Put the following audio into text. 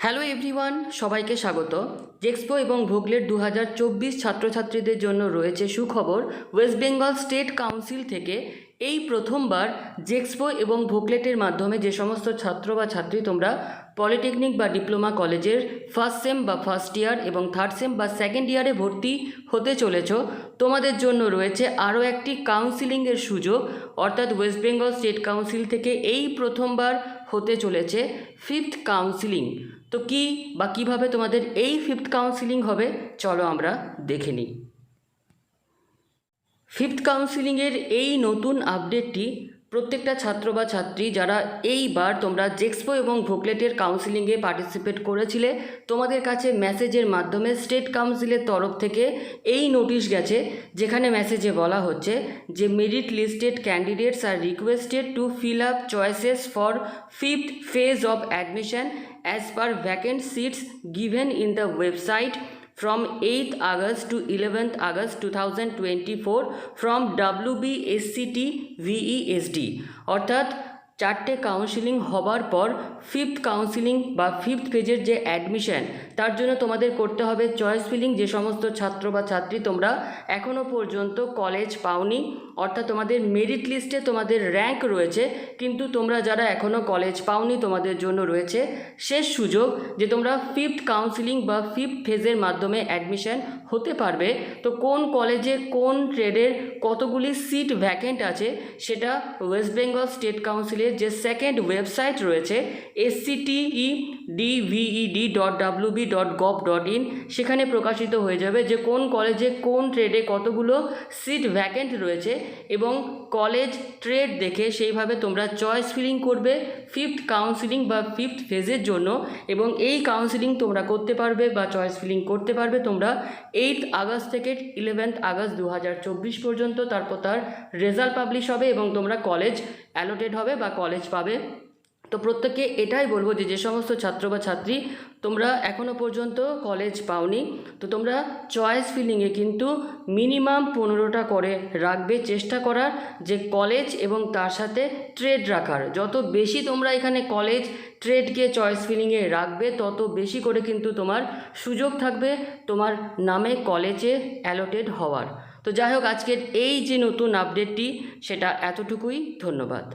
Hello everyone, সবাইকে স্বাগত। জেক্সপো এবং ভোগলেট 2024 ছাত্রছাত্রীদের জন্য রয়েছে সুখবর। ওয়েস্ট বেঙ্গল স্টেট কাউন্সিল থেকে এই প্রথমবার জেক্সপো এবং ভোগলেটের মাধ্যমে যে সমস্ত ছাত্র বা ছাত্রী তোমরা পলিটেকনিক বা ডিপ্লোমা কলেজের ফার্স্ট সেম বা ফার্স্ট ইয়ার এবং থার্ড সেম বা সেকেন্ড ইয়ারে ভর্তি হতে চলেছ, তোমাদের জন্য রয়েছে আরও একটি কাউন্সিলিংয়ের সুযোগ। অর্থাৎ ওয়েস্ট বেঙ্গল স্টেট কাউন্সিল থেকে এই প্রথমবার হতে চলেছে ফিফথ কাউন্সিলিং। তো কী বা কীভাবে তোমাদের এই ফিফথ কাউন্সিলিং হবে, চলো আমরা দেখে নিই। ফিফথ কাউন্সিলিংয়ের এই নতুন আপডেটটি প্রত্যেকটা ছাত্র বা ছাত্রী যারা এইবার তোমরা জেক্সপো এবং ভোগলেটের কাউন্সিলিংয়ে পার্টিসিপেট করেছিলে, তোমাদের কাছে মেসেজের মাধ্যমে স্টেট কাউন্সিলের তরফ থেকে এই নোটিশ গেছে, যেখানে মেসেজে বলা হচ্ছে যে merit listed candidates are requested to fill up choices for fifth phase of admission as per vacant seats given in the website from 8th August to 11th August 2024 from WBSCT VESD। অর্থাৎ চারটে counselling হবার পর fifth counselling বা fifth ফেজের যে admission, তার জন্য তোমাদের করতে হবে চয়েস ফিলিং। যে সমস্ত ছাত্র বা ছাত্রী তোমরা এখনও পর্যন্ত কলেজ পাওনি, অর্থাৎ তোমাদের মেরিট লিস্টে তোমাদের র্যাঙ্ক রয়েছে, কিন্তু তোমরা যারা এখনও কলেজ পাওনি তোমাদের জন্য রয়েছে শেষ সুযোগ যে তোমরা ফিফথ কাউন্সিলিং বা ফিফথ ফেজের মাধ্যমে অ্যাডমিশন হতে পারবে। তো কোন কলেজে কোন ট্রেডের কতগুলি সিট ভ্যাকেন্ট আছে সেটা ওয়েস্ট বেঙ্গল স্টেট কাউন্সিলের যে সেকেন্ড ওয়েবসাইট রয়েছে sctedved.wb.gov.in, সেখানে প্রকাশিত হয়ে যাবে যে কোন কলেজে কোন ট্রেডে কতগুলো সিট ভ্যাকেন্ট রয়েছে, এবং কলেজ ট্রেড দেখে সেইভাবে তোমরা চয়েস ফিলিং করবে ফিফথ কাউন্সিলিং বা ফিফথ ফেজের জন্য। এবং এই কাউন্সিলিং তোমরা করতে পারবে বা চয়েস ফিলিং করতে পারবে তোমরা 8th আগস্ট থেকে 11th আগস্ট 2024 পর্যন্ত। তারপর তার রেজাল্ট পাবলিশ হবে এবং তোমরা কলেজ অ্যালোটেড হবে বা কলেজ পাবে। তো প্রত্যেককে এটাই বলবো যে সমস্ত ছাত্র বা ছাত্রী তোমরা এখনও পর্যন্ত কলেজ পাওনি, তো তোমরা চয়েস ফিলিংয়ে কিন্তু মিনিমাম 15টা করে রাখবে, চেষ্টা করার যে কলেজ এবং তার সাথে ট্রেড রাখার। যত বেশি তোমরা এখানে কলেজ ট্রেডকে চয়েস ফিলিংয়ে রাখবে তত বেশি করে কিন্তু তোমার সুযোগ থাকবে তোমার নামে কলেজে অ্যালোটেড হওয়ার। তো যাই হোক, আজকের এই যে নতুন আপডেটটি সেটা এতটুকুই। ধন্যবাদ।